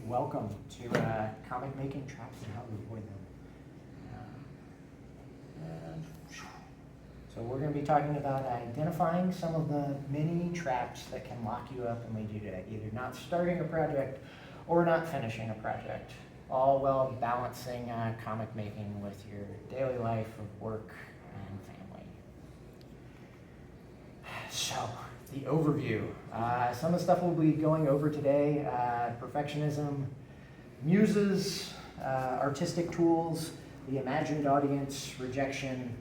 welcome to comic making traps and how to avoid them. So we're going to be talking about identifying some of the many traps that can lock you up and lead you to either not starting a project or not finishing a project, all while balancing comic making with your daily life of work and family. So, the overview. Some of the stuff we'll be going over today, perfectionism, muses, artistic tools, the imagined audience, rejection,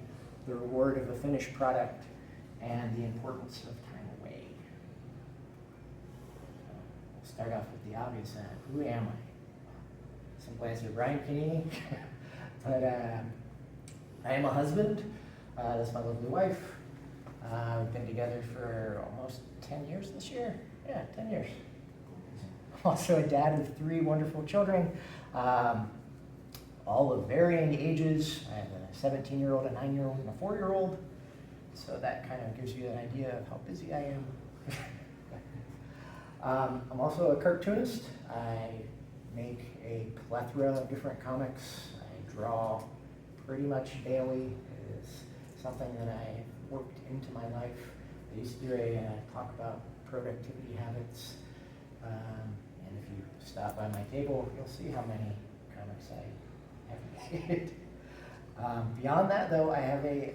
the reward of a finished product, and the importance of time away. We'll start off with the obvious. Who am I? Simply I say Brian Kinney, but I am a husband. That's my lovely wife. We've been together for almost 10 years this year. Yeah, 10 years. Also a dad of 3 wonderful children, all of varying ages. I have a 17-year-old, a 9-year-old, and a 4-year-old. So that kind of gives you an idea of how busy I am. I'm also a cartoonist. I make a plethora of different comics. I draw pretty much daily. It is something that I worked into my life. I used to do a talk about productivity habits. And if you stop by my table, you'll see how many comics I have made. Beyond that, though, I have a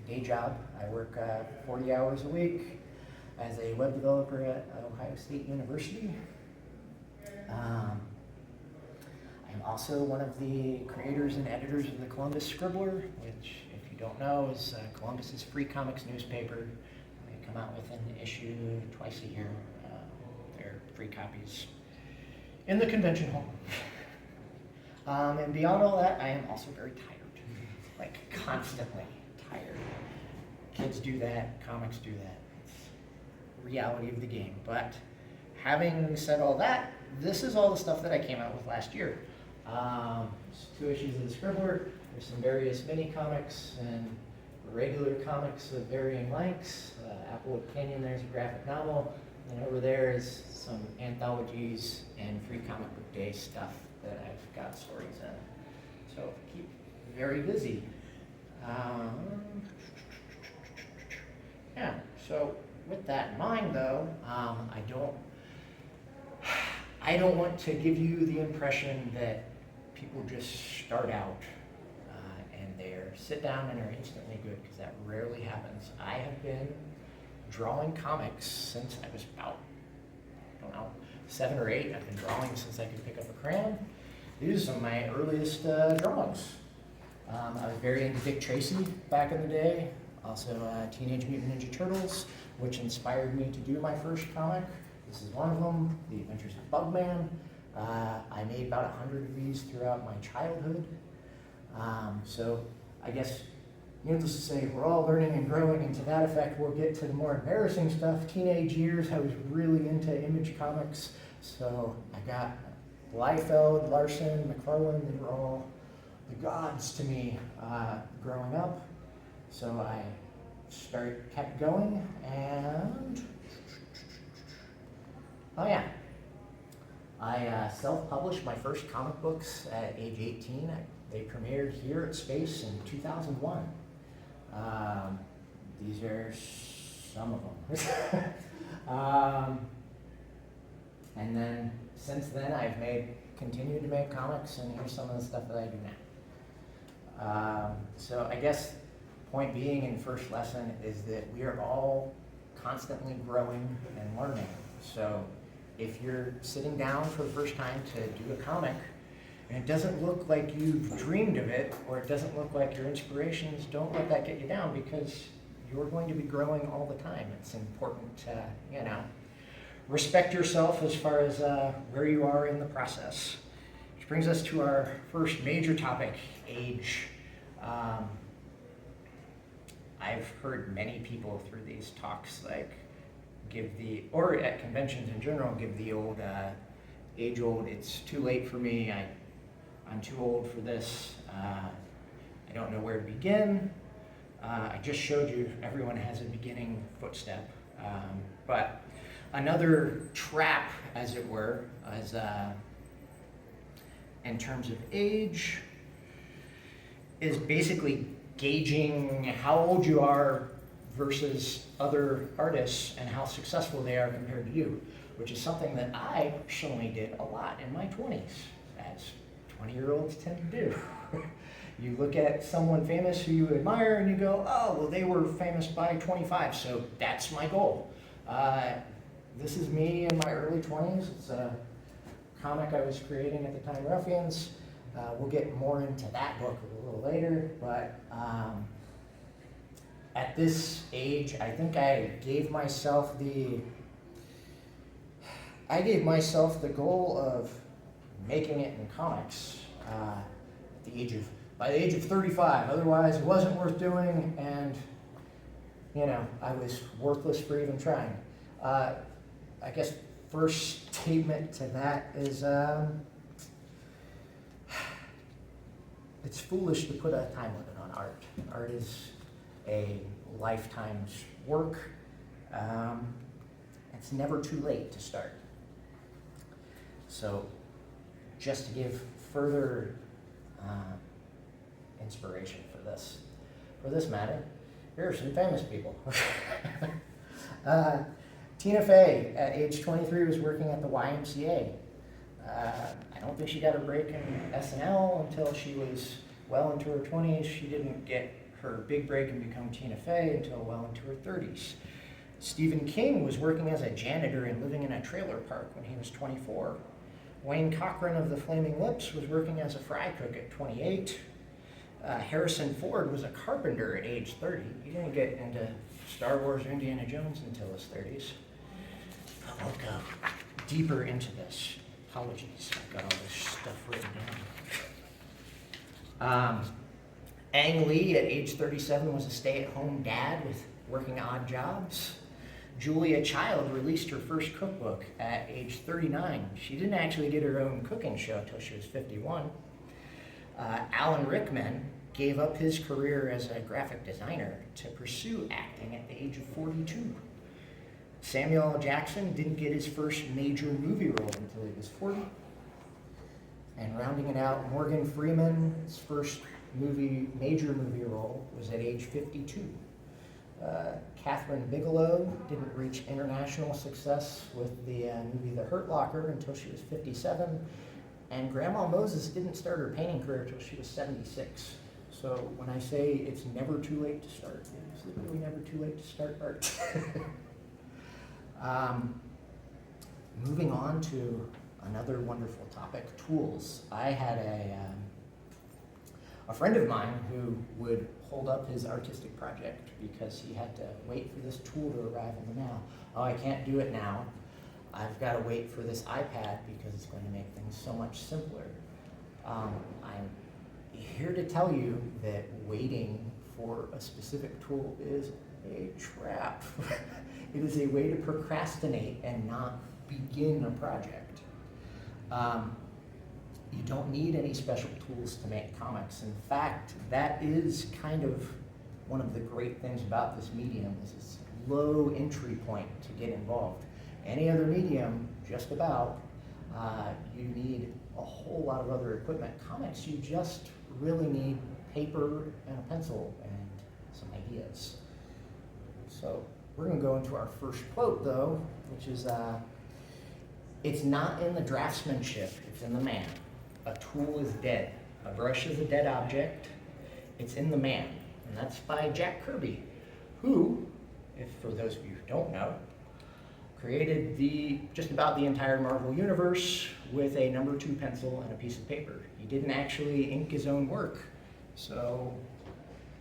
day job. I work 40 hours a week as a web developer at Ohio State University. I'm also one of the creators and editors of the Columbus Scribbler, which, if you don't know, is Columbus's free comics newspaper. They come out with an issue twice a year. They're free copies in the convention hall. And beyond all that, I am also very tired, like constantly tired. Kids do that, comics do that. It's the reality of the game. But having said all that, this is all the stuff that I came out with last year. There's 2 issues of the Scribbler. There's some various mini comics and regular comics of varying lengths. Applewood Canyon, there's a graphic novel. And over there is some anthologies and free comic book day stuff that I've got stories in. So keep very busy. Yeah, so with that in mind though, I don't want to give you the impression that people just start out and they're sit down and are instantly good, because that rarely happens. I have been drawing comics since I was about, 7 or 8. I've been drawing since I could pick up a crayon. These are some of my earliest drawings. I was very into Dick Tracy back in the day, also Teenage Mutant Ninja Turtles, which inspired me to do my first comic. This is one of them, The Adventures of Bugman. I made about 100 of these throughout my childhood. So I guess, needless to say, we're all learning and growing, and to that effect, we'll get to the more embarrassing stuff. Teenage years, I was really into Image Comics, so I got Liefeld, Larson, McFarlane. They were all the gods to me growing up. So I kept going, and oh yeah, I self-published my first comic books at age 18. They premiered here at Space in 2001. These are some of them. And then since then, I've continued to make comics, and here's some of the stuff that I do now. So I guess point being in first lesson is that we are all constantly growing and learning. So if you're sitting down for the first time to do a comic, and it doesn't look like you've dreamed of it, or it doesn't look like your inspirations, don't let that get you down, because you're going to be growing all the time. It's important to, respect yourself as far as where you are in the process. Which brings us to our first major topic, age. I've heard many people through these talks or at conventions in general, give the old age-old, it's too late for me, I'm too old for this, I don't know where to begin. I just showed you everyone has a beginning footstep. But another trap, as it were, is in terms of age is basically gauging how old you are versus other artists and how successful they are compared to you, which is something that I personally did a lot in my 20s, as 20-year-olds tend to do. You look at someone famous who you admire and you go, oh, well, they were famous by 25, so that's my goal. This is me in my early 20s. It's a comic I was creating at the time, Ruffians. We'll get more into that book a little later, but at this age, I think I gave myself the goal of making it in comics by the age of 35. Otherwise, it wasn't worth doing, and I was worthless for even trying. I guess first statement to that is it's foolish to put a time limit on art. Art is a lifetime's work. It's never too late to start. So just to give further inspiration for this matter, here are some famous people. Tina Fey, at age 23, was working at the YMCA. I don't think she got a break in SNL until she was well into her 20s. She didn't get her big break and become Tina Fey until well into her 30s. Stephen King was working as a janitor and living in a trailer park when he was 24. Wayne Cochran of the Flaming Lips was working as a fry cook at 28. Harrison Ford was a carpenter at age 30. He didn't get into Star Wars or Indiana Jones until his 30s. I'll go deeper into this. Apologies, I've got all this stuff written down. Ang Lee at age 37 was a stay-at-home dad with working odd jobs. Julia Child released her first cookbook at age 39. She didn't actually get her own cooking show until she was 51. Alan Rickman gave up his career as a graphic designer to pursue acting at the age of 42. Samuel L. Jackson didn't get his first major movie role until he was 40. And rounding it out, Morgan Freeman's first major movie role was at age 52. Catherine Bigelow didn't reach international success with the movie The Hurt Locker until she was 57. And Grandma Moses didn't start her painting career until she was 76. So when I say it's never too late to start, it's literally never too late to start art. Moving on to another wonderful topic, tools. I had a friend of mine who would hold up his artistic project because he had to wait for this tool to arrive in the mail. Oh, I can't do it now. I've got to wait for this iPad because it's going to make things so much simpler. I'm here to tell you that waiting for a specific tool is a trap. It is a way to procrastinate and not begin a project. You don't need any special tools to make comics. In fact, that is kind of one of the great things about this medium is its low entry point to get involved. Any other medium, just about, you need a whole lot of other equipment. Comics, you just really need paper and a pencil and some ideas. So we're going to go into our first quote, though, which is, it's not in the draftsmanship, it's in the man. A tool is dead. A brush is a dead object. It's in the man. And that's by Jack Kirby, who, if for those of you who don't know, created just about the entire Marvel Universe with a number 2 pencil and a piece of paper. He didn't actually ink his own work. So,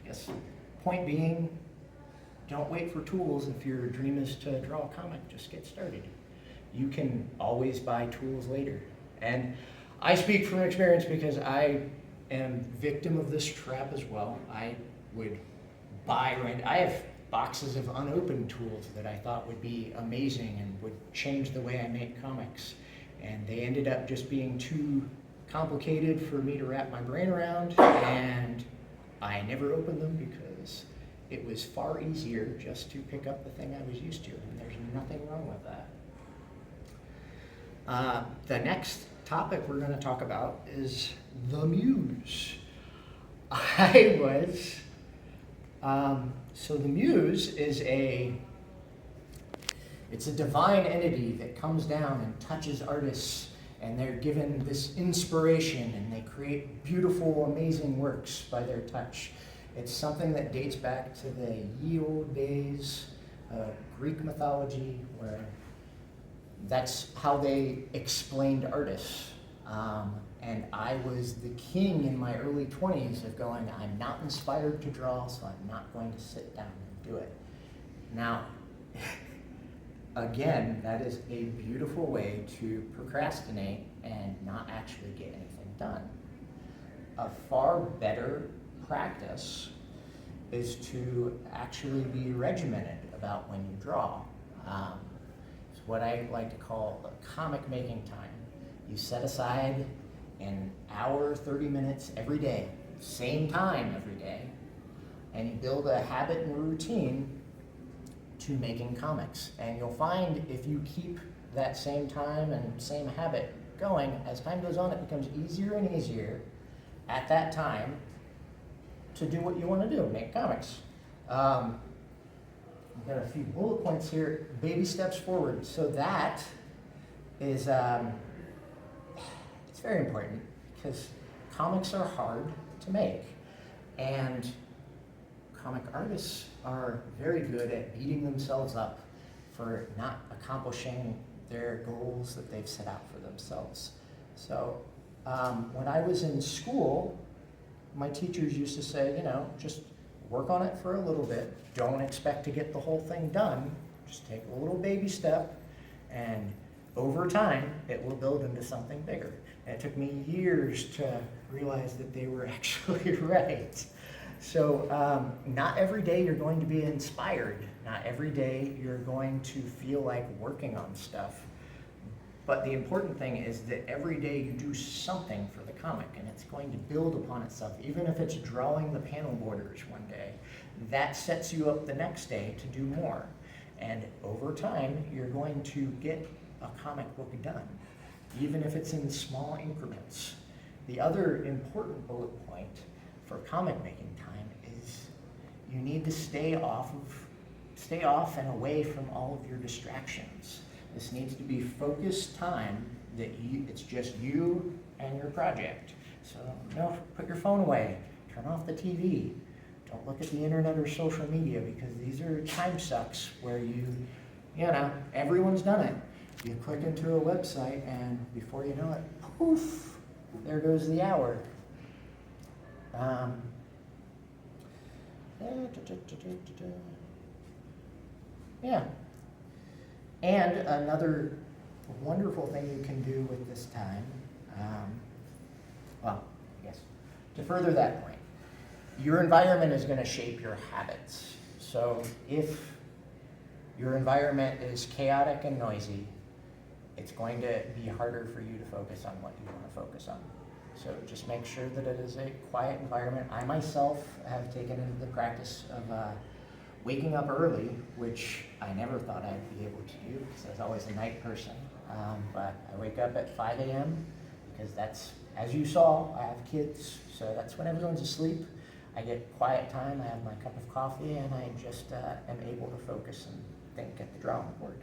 yes, point being, don't wait for tools if your dream is to draw a comic, just get started. You can always buy tools later. And I speak from experience because I am victim of this trap as well. I would I have boxes of unopened tools that I thought would be amazing and would change the way I make comics. And they ended up just being too complicated for me to wrap my brain around, and I never opened them because it was far easier just to pick up the thing I was used to, and there's nothing wrong with that. The next topic we're going to talk about is the muse. So the muse is it's a divine entity that comes down and touches artists, and they're given this inspiration, and they create beautiful, amazing works by their touch. It's something that dates back to the ye old days of Greek mythology, where that's how they explained artists. And I was the king in my early 20s of going, I'm not inspired to draw, so I'm not going to sit down and do it. Now, again, that is a beautiful way to procrastinate and not actually get anything done. A far better practice is to actually be regimented about when you draw. It's what I like to call a comic making time. You set aside an hour, 30 minutes every day, same time every day, and you build a habit and routine to making comics. And you'll find if you keep that same time and same habit going, as time goes on, it becomes easier and easier at that time to do what you want to do, make comics. I've got a few bullet points here. Baby steps forward. So that is, it's very important because comics are hard to make. And comic artists are very good at beating themselves up for not accomplishing their goals that they've set out for themselves. So when I was in school, my teachers used to say, just work on it for a little bit. Don't expect to get the whole thing done. Just take a little baby step, and over time, it will build into something bigger. And it took me years to realize that they were actually right. So not every day you're going to be inspired. Not every day you're going to feel like working on stuff. But the important thing is that every day you do something for the comic, and it's going to build upon itself. Even if it's drawing the panel borders one day, that sets you up the next day to do more. And over time, you're going to get a comic book done, even if it's in small increments. The other important bullet point for comic making time is you need to stay off and away from all of your distractions. This needs to be focused time that it's just you and your project. So put your phone away, turn off the TV, don't look at the internet or social media, because these are time sucks where everyone's done it. You click into a website and before you know it, poof, there goes the hour. Yeah. And another wonderful thing you can do with this time, to further that point, your environment is going to shape your habits. So if your environment is chaotic and noisy, it's going to be harder for you to focus on what you want to focus on. So just make sure that it is a quiet environment. I myself have taken into the practice of waking up early, which I never thought I'd be able to do because I was always a night person. But I wake up at 5 a.m. because that's, as you saw, I have kids, so that's when everyone's asleep. I get quiet time, I have my cup of coffee, and I just am able to focus and think at the drawing board.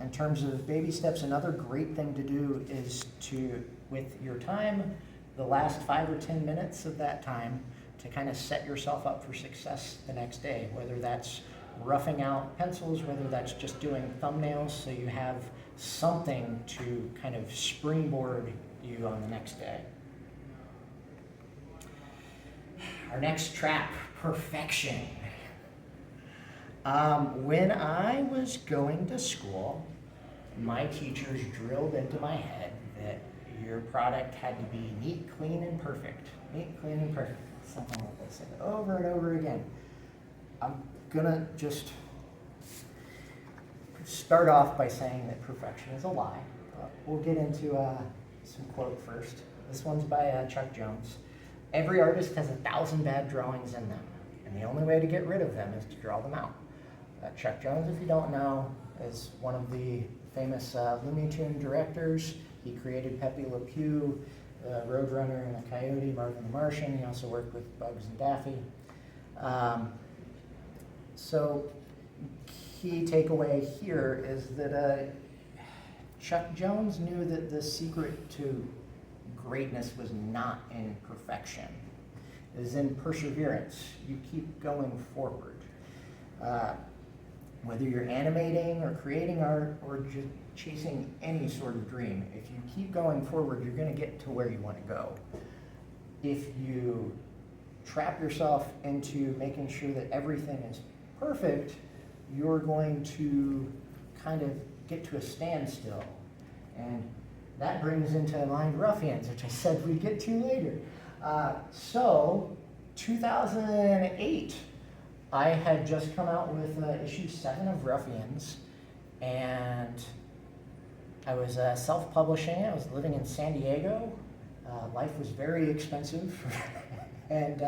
In terms of baby steps, another great thing to do is to, with your time, the last 5 or 10 minutes of that time, to kind of set yourself up for success the next day, whether that's roughing out pencils, whether that's just doing thumbnails so you have something to kind of springboard you on the next day. Our next trap, perfection. When I was going to school, my teachers drilled into my head that your product had to be neat, clean, and perfect. Neat, clean, and perfect. Something like they said over and over again. I'm gonna just start off by saying that perfection is a lie. We'll get into some quote first. This one's by Chuck Jones. Every artist has 1,000 bad drawings in them, and the only way to get rid of them is to draw them out. Chuck Jones, if you don't know, is one of the famous Looney Tune directors. He created Pepe Le Pew, Roadrunner and the Coyote, Marvin the Martian. He also worked with Bugs and Daffy. So key takeaway here is that Chuck Jones knew that the secret to greatness was not in perfection. It is in perseverance. You keep going forward. Whether you're animating or creating art or just chasing any sort of dream, if you keep going forward, you're going to get to where you want to go. If you trap yourself into making sure that everything is perfect, you're going to kind of get to a standstill. And that brings into mind Ruffians, which I said we'd get to later. So, 2008, I had just come out with issue 7 of Ruffians, and I was self-publishing. I was living in San Diego. Life was very expensive, and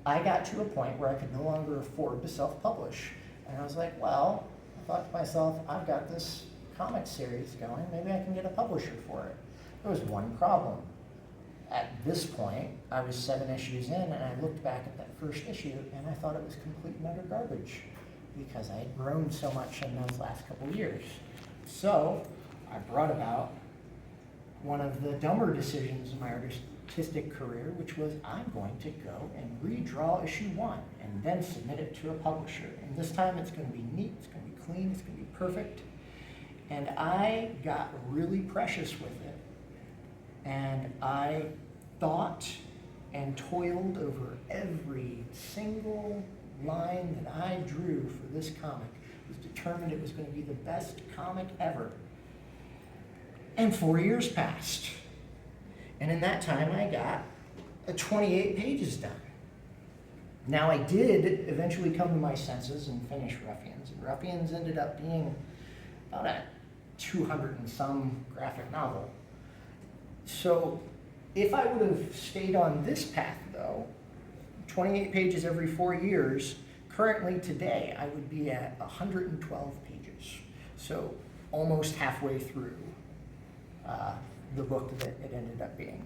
I got to a point where I could no longer afford to self-publish. And I was like, well, I thought to myself, I've got this comic series going, maybe I can get a publisher for it. There was one problem. At this point, I was 7 issues in, and I looked back at that first issue, and I thought it was complete and utter garbage because I had grown so much in those last couple of years. So I brought about one of the dumber decisions in my artistic career, which was I'm going to go and redraw issue 1 and then submit it to a publisher. And this time it's going to be neat, it's going to be clean, it's going to be perfect. And I got really precious with it. And I thought and toiled over every single line that I drew for this comic. I was determined it was going to be the best comic ever. And 4 years passed. And in that time, I got 28 pages done. Now, I did eventually come to my senses and finish Ruffians. And Ruffians ended up being about a 200 and some graphic novel. So if I would have stayed on this path, though, 28 pages every 4 years, currently today I would be at 112 pages. So almost halfway through the book that it ended up being.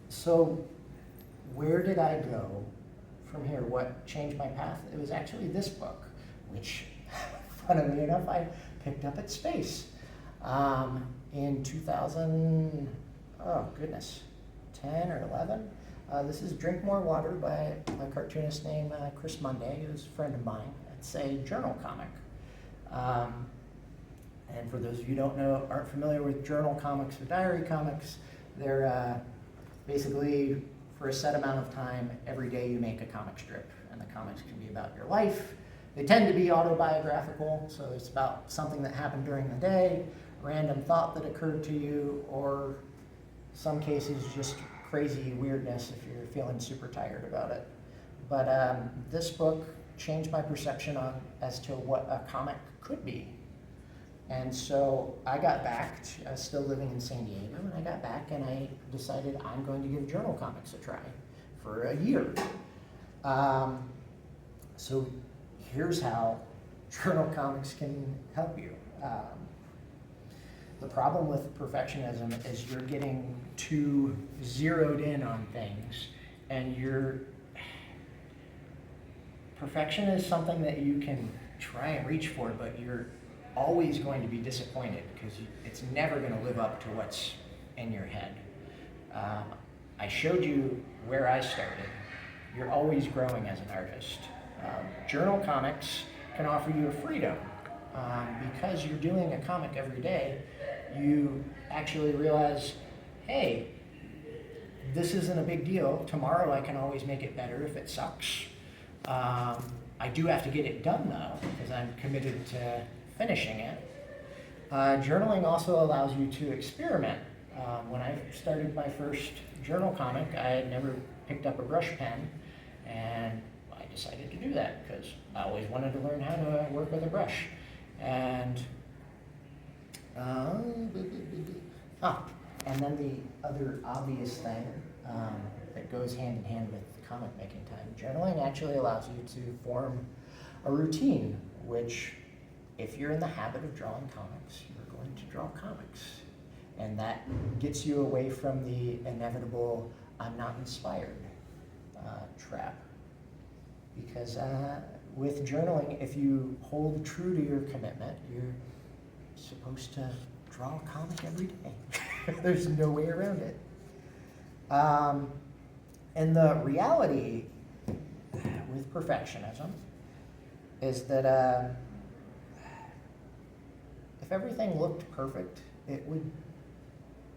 So where did I go from here? What changed my path? It was actually this book, which, funnily enough, I picked up at Space. In 2000, 10 or 11. This is Drink More Water by a cartoonist named Chris Monday, who's a friend of mine. It's a journal comic. And for those of you who don't know, aren't familiar with journal comics or diary comics, they're basically for a set amount of time, every day you make a comic strip. And the comics can be about your life. They tend to be autobiographical, so it's about something that happened during the day, random thought that occurred to you, or some cases just crazy weirdness if you're feeling super tired about it. But this book changed my perception as to what a comic could be. And so I got back, I was still living in San Diego, and I got back and I decided I'm going to give journal comics a try for a year. So here's how journal comics can help you. The problem with perfectionism is you're getting too zeroed in on things, and perfection is something that you can try and reach for, but you're always going to be disappointed because it's never going to live up to what's in your head. I showed you where I started. You're always growing as an artist. Journal comics can offer you a freedom. Because you're doing a comic every day, you actually realize, hey, this isn't a big deal. Tomorrow I can always make it better if it sucks. I do have to get it done though, because I'm committed to finishing it. Journaling also allows you to experiment. When I started my first journal comic, I had never picked up a brush pen, and I decided to do that because I always wanted to learn how to work with a brush. And and then the other obvious thing that goes hand in hand with comic making time, journaling actually allows you to form a routine, which if you're in the habit of drawing comics, you're going to draw comics. And that gets you away from the inevitable "I'm not inspired" trap. Because with journaling, if you hold true to your commitment, you're supposed to draw a comic every day. There's no way around it. And the reality with perfectionism is that if everything looked perfect,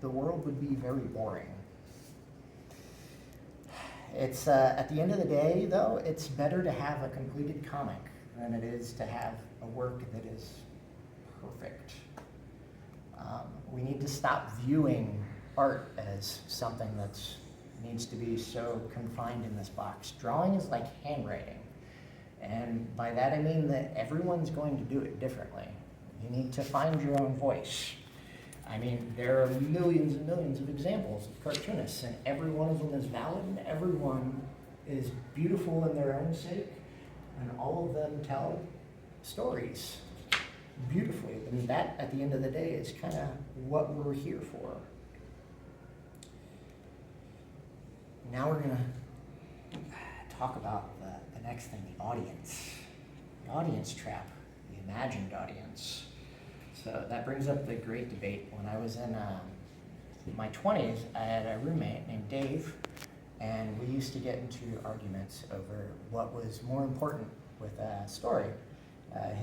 the world would be very boring. It's at the end of the day, though, it's better to have a completed comic than it is to have a work that is perfect. We need to stop viewing art as something that needs to be so confined in this box. Drawing is like handwriting. And by that I mean that everyone's going to do it differently. You need to find your own voice. I mean, there are millions and millions of examples of cartoonists, and every one of them is valid, and everyone is beautiful in their own sake, and all of them tell stories beautifully. I mean, that, at the end of the day, is kind of what we're here for. Now we're going to talk about the next thing, the audience. The audience trap, the imagined audience. So that brings up the great debate. When I was in my 20s, I had a roommate named Dave, and we used to get into arguments over what was more important with a story.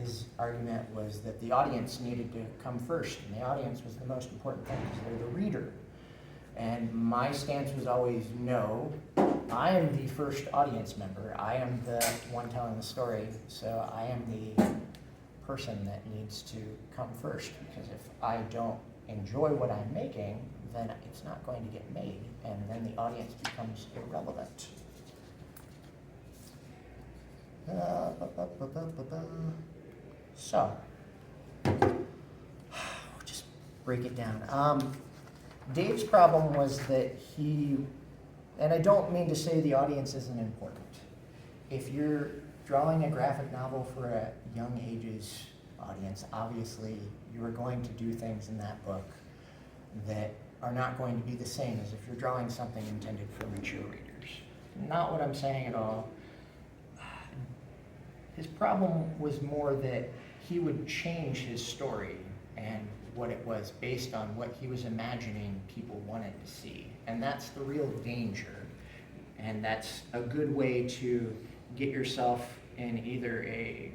His argument was that the audience needed to come first, and the audience was the most important thing because they're the reader. And my stance was always, no, I am the first audience member. I am the one telling the story, so I am the person that needs to come first, because if I don't enjoy what I'm making, then it's not going to get made, and then the audience becomes irrelevant. So, just break it down. Dave's problem was that and I don't mean to say the audience isn't important. If you're drawing a graphic novel for a young age's audience, obviously you are going to do things in that book that are not going to be the same as if you're drawing something intended for mature readers. Not what I'm saying at all. His problem was more that he would change his story and what it was based on what he was imagining people wanted to see. And that's the real danger. And that's a good way to get yourself in either a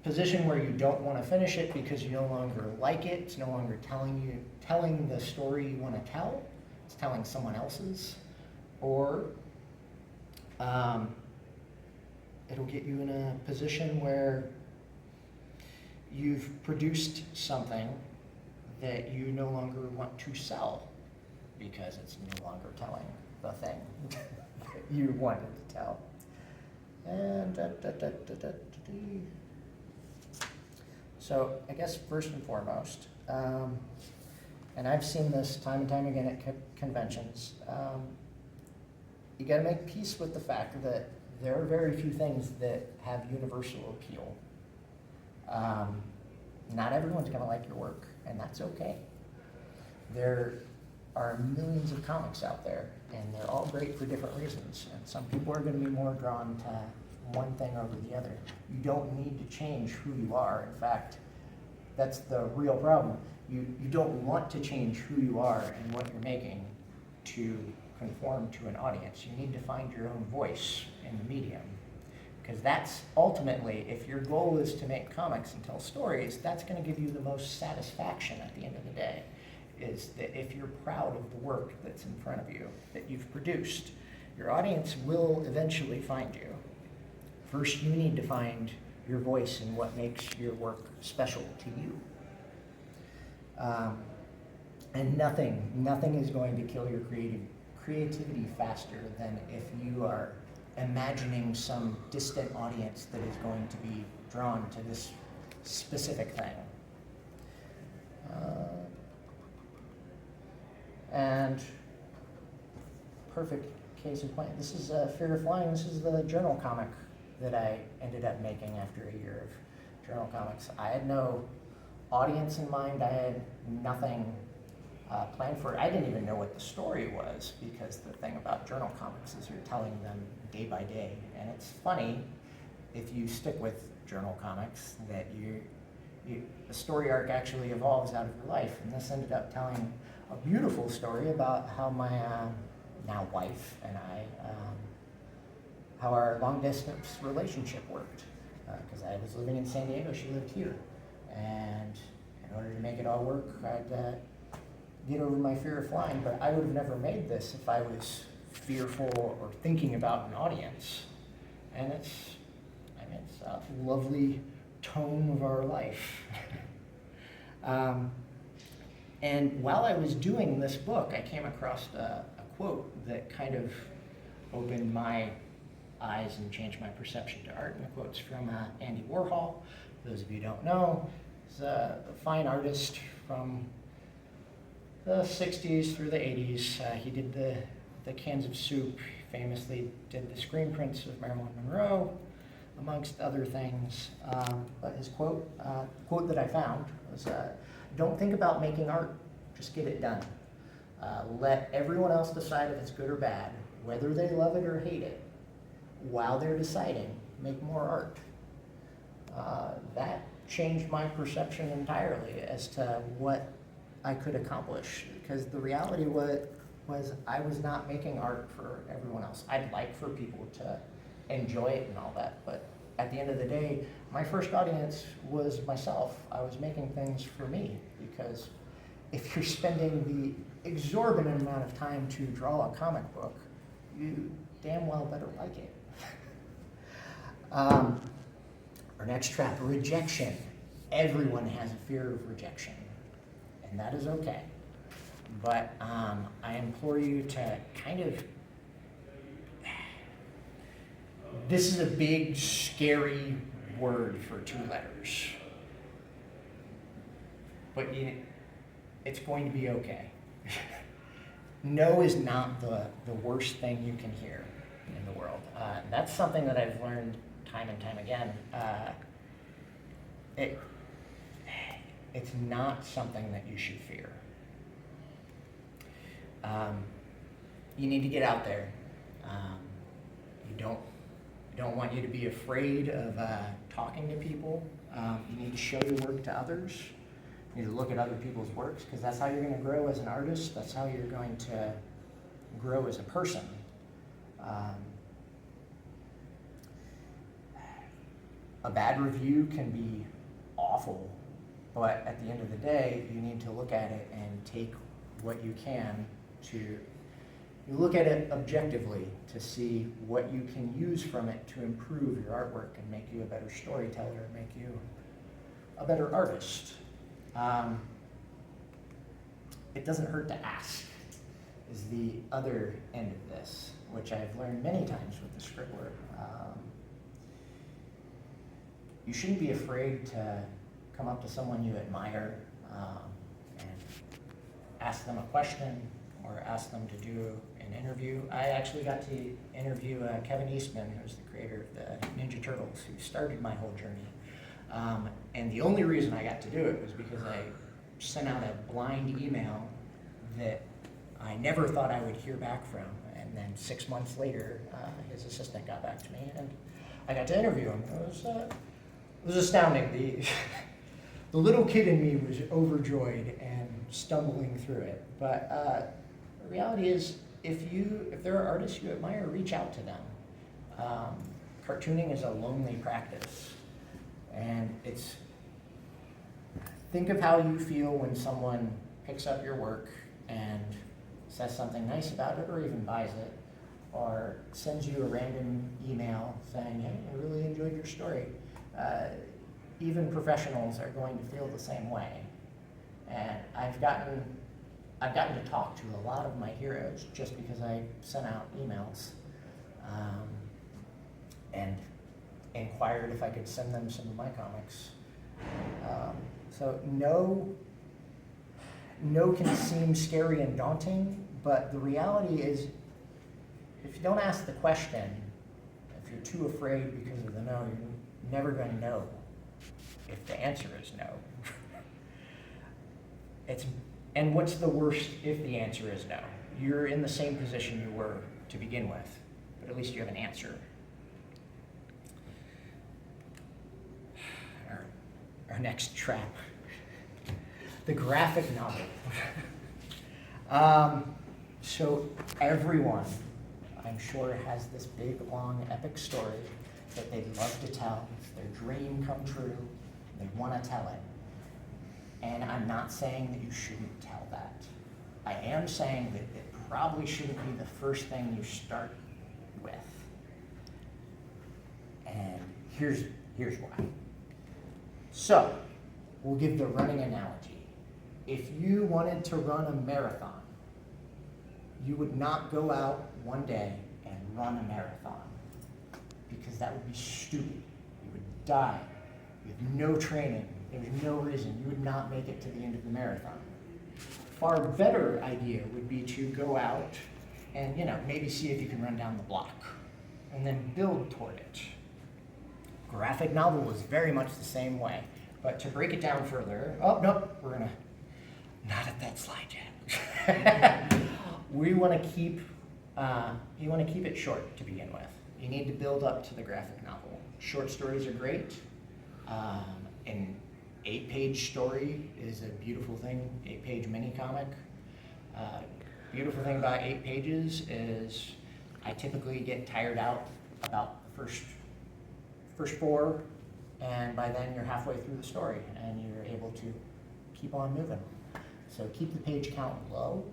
position where you don't want to finish it because you no longer like it, it's no longer telling the story you want to tell, it's telling someone else's, or it'll get you in a position where you've produced something that you no longer want to sell because it's no longer telling the thing that you wanted to tell. And so I guess first and foremost, and I've seen this time and time again at conventions, you got to make peace with the fact that there are very few things that have universal appeal. Not everyone's going to like your work, and that's okay. There are millions of comics out there, and they're all great for different reasons. And some people are going to be more drawn to one thing over the other. You don't need to change who you are. In fact, that's the real problem. You don't want to change who you are and what you're making to conform to an audience. You need to find your own voice in the medium. Because that's ultimately, if your goal is to make comics and tell stories, that's going to give you the most satisfaction at the end of the day, is that if you're proud of the work that's in front of you, that you've produced, your audience will eventually find you. First, you need to find your voice and what makes your work special to you. And nothing is going to kill your creativity faster than if you are imagining some distant audience that is going to be drawn to this specific thing. And perfect case in point, this is Fear of Flying. This is the journal comic that I ended up making after a year of journal comics. I had no audience in mind. I had nothing planned for it. I didn't even know what the story was, because the thing about journal comics is you're telling them day by day. And it's funny, if you stick with journal comics, that the story arc actually evolves out of your life. And this ended up telling a beautiful story about how my now wife and I, how our long distance relationship worked. Because I was living in San Diego, she lived here. And in order to make it all work, I'd get over my fear of flying. But I would have never made this if I was fearful or thinking about an audience. And it's a lovely tone of our life. And while I was doing this book, I came across a quote that kind of opened my eyes and changed my perception to art. And the quote's from Andy Warhol. For those of you who don't know, he's a fine artist from the 60s through the 80s. He did the cans of soup, famously did the screen prints of Marilyn Monroe, amongst other things. But his quote that I found was, don't think about making art, just get it done. Let everyone else decide if it's good or bad, whether they love it or hate it. While they're deciding, make more art. That changed my perception entirely as to what I could accomplish, because the reality was I was not making art for everyone else. I'd like for people to enjoy it and all that, but at the end of the day, my first audience was myself. I was making things for me, because if you're spending the exorbitant amount of time to draw a comic book, you damn well better like it. Our next trap, rejection. Everyone has a fear of rejection, and that is okay. But I implore you to kind of, this is a big, scary word for 2 letters. But it's going to be okay. No is not the worst thing you can hear in the world. That's something that I've learned time and time again. It's not something that you should fear. You need to get out there. You don't want you to be afraid of talking to people. You need to show your work to others. You need to look at other people's works, because that's how you're going to grow as an artist. That's how you're going to grow as a person. A bad review can be awful, but at the end of the day, you need to look at it and take what you can to, you look at it objectively to see what you can use from it to improve your artwork and make you a better storyteller, and make you a better artist. It doesn't hurt to ask, is the other end of this, which I've learned many times with the scribbler. You shouldn't be afraid to come up to someone you admire and ask them a question, or ask them to do an interview. I actually got to interview Kevin Eastman, who's the creator of the Ninja Turtles, who started my whole journey. And the only reason I got to do it was because I sent out a blind email that I never thought I would hear back from. And then 6 months later, his assistant got back to me, and I got to interview him. It was astounding. The little kid in me was overjoyed and stumbling through it. But the reality is, if there are artists you admire, reach out to them. Cartooning is a lonely practice, and think of how you feel when someone picks up your work and says something nice about it, or even buys it, or sends you a random email saying, hey, I really enjoyed your story. Even professionals are going to feel the same way. And I've gotten to talk to a lot of my heroes just because I sent out emails and inquired if I could send them some of my comics. So no can seem scary and daunting, but the reality is, if you don't ask the question, if you're too afraid because of the no, you're never going to know if the answer is no. And what's the worst if the answer is no? You're in the same position you were to begin with, but at least you have an answer. Our next trap, the graphic novel. So everyone, I'm sure, has this big, long, epic story that they'd love to tell. It's their dream come true. They want to tell it. And I'm not saying that you shouldn't tell that. I am saying that it probably shouldn't be the first thing you start with. And here's why. So, we'll give the running analogy. If you wanted to run a marathon, you would not go out one day and run a marathon, because that would be stupid. You would die. You have no training. There's no reason. You would not make it to the end of the marathon. Far better idea would be to go out and, maybe see if you can run down the block and then build toward it. Graphic novel is very much the same way. But to break it down further, we're gonna, not at that slide yet. You want to keep it short to begin with. You need to build up to the graphic novel. Short stories are great. An 8-page story is a beautiful thing, 8-page mini comic. Beautiful thing about 8 pages is I typically get tired out about the first 4, and by then you're halfway through the story and you're able to keep on moving. So keep the page count low.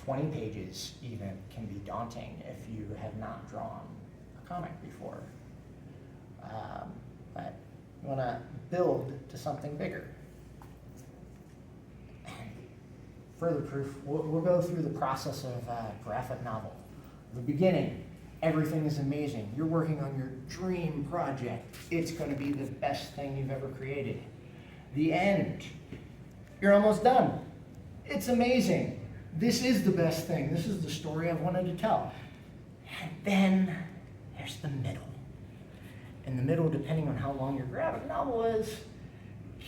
20 pages even can be daunting if you have not drawn a comic before. But you want to build to something bigger. Further proof, we'll go through the process of graphic novel. The beginning, everything is amazing. You're working on your dream project. It's going to be the best thing you've ever created. The end, you're almost done. It's amazing. This is the best thing. This is the story I've wanted to tell. And then there's the middle. In the middle, depending on how long your graphic novel is, it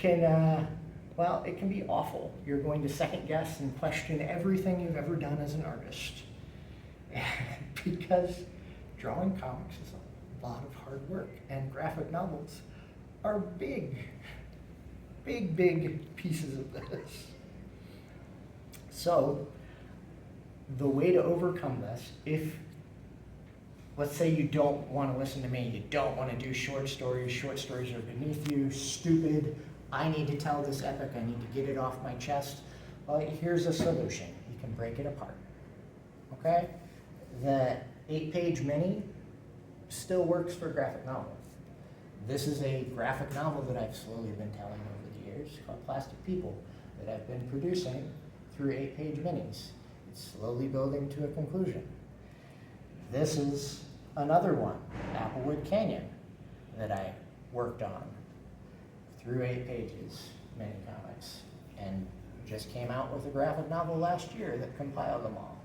can be awful. You're going to second guess and question everything you've ever done as an artist. Because drawing comics is a lot of hard work, and graphic novels are big pieces of this. So, the way to overcome this, let's say you don't want to listen to me, you don't want to do short stories are beneath you, stupid, I need to tell this epic, I need to get it off my chest. Well, here's a solution. You can break it apart, okay? The 8-page mini still works for graphic novel. This is a graphic novel that I've slowly been telling over the years called Plastic People that I've been producing through 8-page minis. It's slowly building to a conclusion. This is another one, Applewood Canyon, that I worked on through 8 pages, mini comics, and just came out with a graphic novel last year that compiled them all.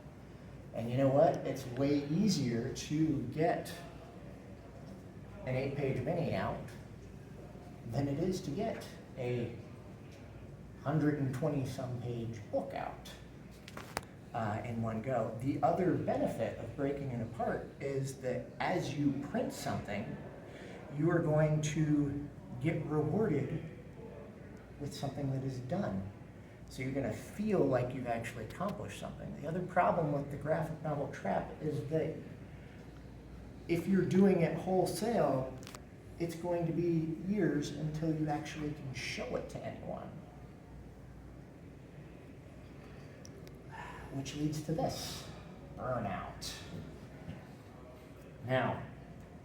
And you know what? It's way easier to get an 8-page mini out than it is to get a 120-some page book out in one go. The other benefit of breaking it apart is that as you print something, you are going to get rewarded with something that is done. So you're going to feel like you've actually accomplished something. The other problem with the graphic novel trap is that if you're doing it wholesale, it's going to be years until you actually can show it to anyone. Which leads to this, burnout. Now,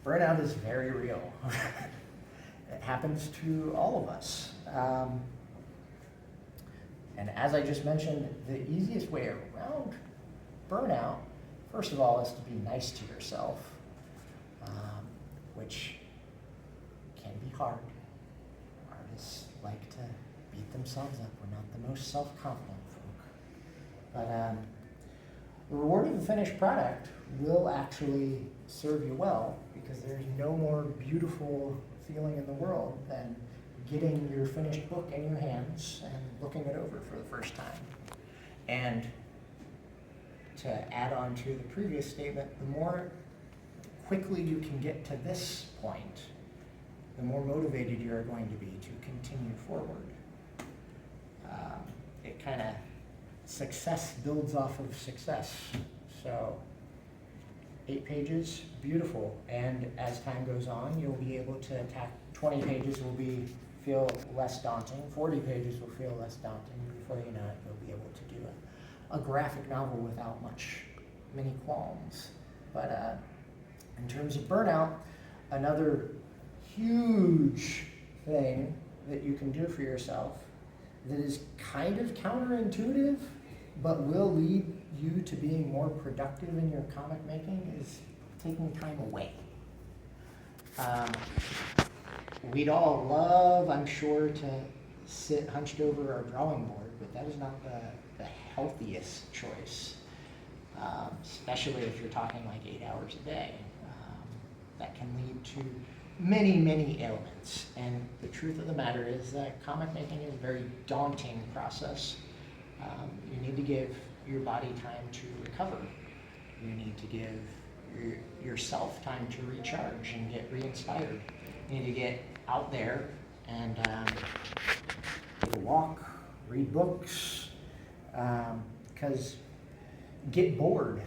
burnout is very real. It happens to all of us. And as I just mentioned, the easiest way around burnout, first of all, is to be nice to yourself, which can be hard. Artists like to beat themselves up. We're not the most self-confident folk. But The reward of the finished product will actually serve you well, because there's no more beautiful feeling in the world than getting your finished book in your hands and looking it over for the first time. And to add on to the previous statement, the more quickly you can get to this point, the more motivated you're going to be to continue forward. It kind of, success builds off of success. So 8 pages, beautiful. And as time goes on, you'll be able to attack 20 pages will feel less daunting. 40 pages will feel less daunting. Before you know it, you'll be able to do a graphic novel without many qualms. But in terms of burnout, another huge thing that you can do for yourself that is kind of counterintuitive, but will lead you to being more productive in your comic making, is taking time away. We'd all love, I'm sure, to sit hunched over our drawing board, but that is not the healthiest choice, especially if you're talking like 8 hours a day. That can lead to many ailments. And the truth of the matter is that comic making is a very daunting process. You need to give your body time to recover. You need to give yourself time to recharge and get re-inspired. You need to get out there and take a walk, read books, because get bored.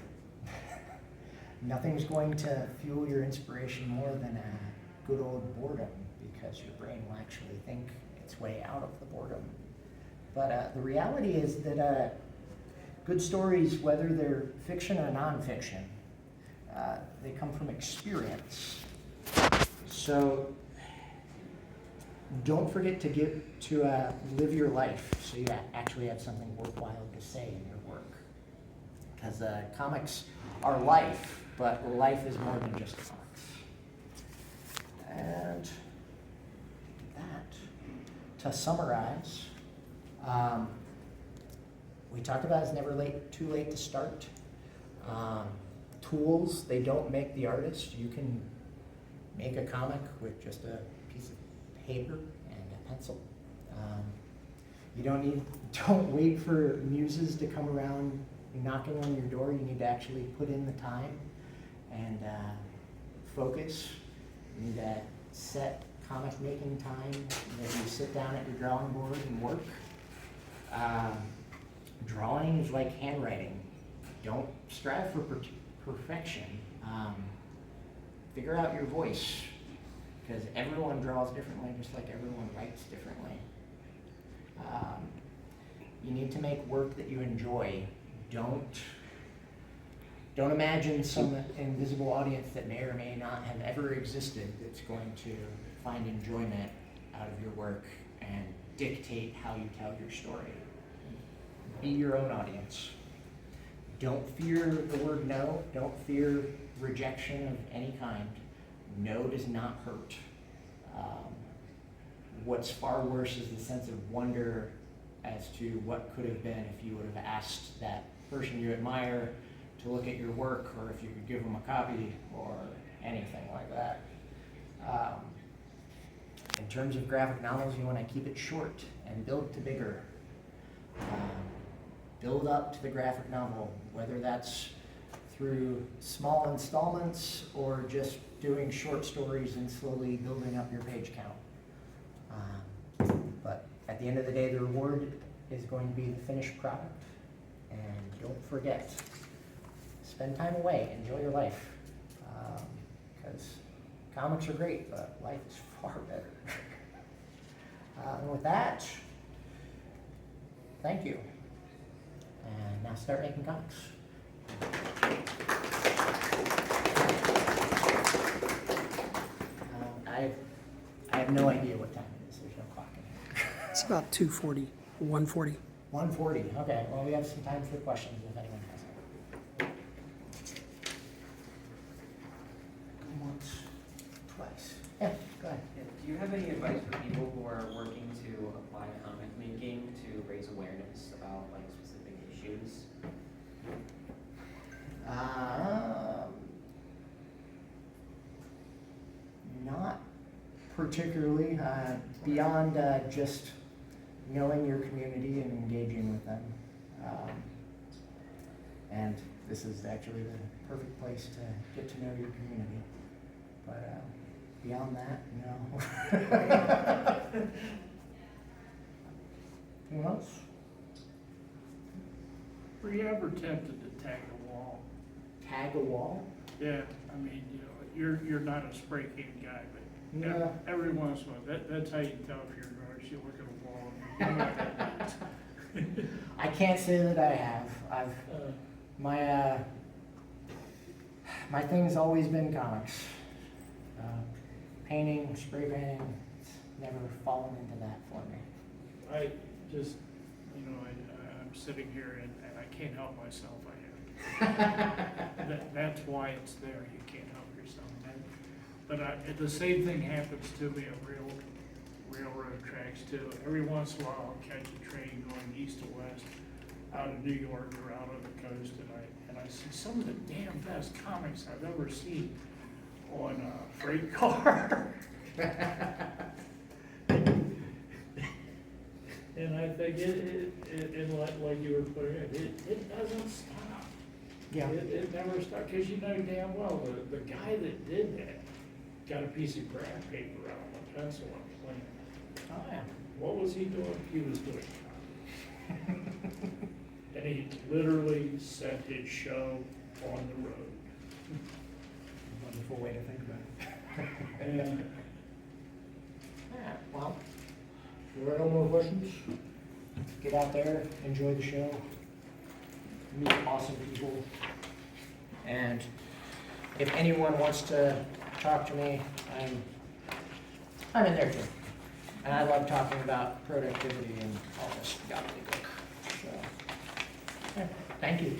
Nothing's going to fuel your inspiration more than a good old boredom, because your brain will actually think its way out of the boredom. But the reality is that good stories, whether they're fiction or nonfiction, they come from experience. So don't forget to live your life so you actually have something worthwhile to say in your work. Because comics are life, but life is more than just comics. And that, to summarize, we talked about it's never too late to start. Tools, they don't make the artist. You can make a comic with just a piece of paper and a pencil. You don't wait for muses to come around knocking on your door. You need to actually put in the time and focus. You need to set comic making time that you sit down at your drawing board and work. Drawing is like handwriting. Don't strive for perfection. Figure out your voice, because everyone draws differently, just like everyone writes differently. You need to make work that you enjoy. Don't imagine some invisible audience that may or may not have ever existed that's going to find enjoyment out of your work and dictate how you tell your story. Be your own audience. Don't fear the word no. Don't fear rejection of any kind. No does not hurt. What's far worse is the sense of wonder as to what could have been if you would have asked that person you admire to look at your work, or if you could give them a copy, or anything like that. In terms of graphic novels, you want to keep it short and build to bigger. Build up to the graphic novel, whether that's through small installments or just doing short stories and slowly building up your page count. But at the end of the day, the reward is going to be the finished product. And don't forget, spend time away, enjoy your life. Because comics are great, but life is far better. And with that, thank you. And now start making comics. I have no idea what time it is. There's no clock in here. It's about 2:40, 1:40. 1:40. Okay. Well, we have some time for questions if anyone has any. Once, twice. Yeah. Go ahead. Yeah, do you have any advice for people who are working to apply comic making to raise awareness about like specific issues? Not particularly, beyond just knowing your community and engaging with them. And this is actually the perfect place to get to know your community. But beyond that, no. Anyone else? Were you ever tempted to tag a wall? Tag a wall? Yeah, I mean, you know, you're not a spray can guy, but No. every once in a while, that's how you can tell if you're going, you look at a wall and you know what that means. I can't say that I have. My thing's always been comics. Painting, spray painting, it's never fallen into that for me. I just, you know, I'm sitting here and I can't help myself, I am. That's why it's there, you can't help yourself. But the same thing happens to me at railroad tracks too. Every once in a while, I'll catch a train going east to west, out of New York or out on the coast, and I see some of the damn best comics I've ever seen on a freight car. And I think it like you were putting it doesn't stop. Yeah. It never stopped, because you know damn well, the guy that did that got a piece of graph paper out and a pencil and a plan. Oh, yeah. What was he doing? He was doing comedy. And he literally set his show on the road. Wonderful way to think about it. And Yeah, well, if there are no more questions, get out there, enjoy the show, meet awesome people. And if anyone wants to talk to me, I'm in there too. And I love talking about productivity and all this gobbledygook. So, yeah, thank you.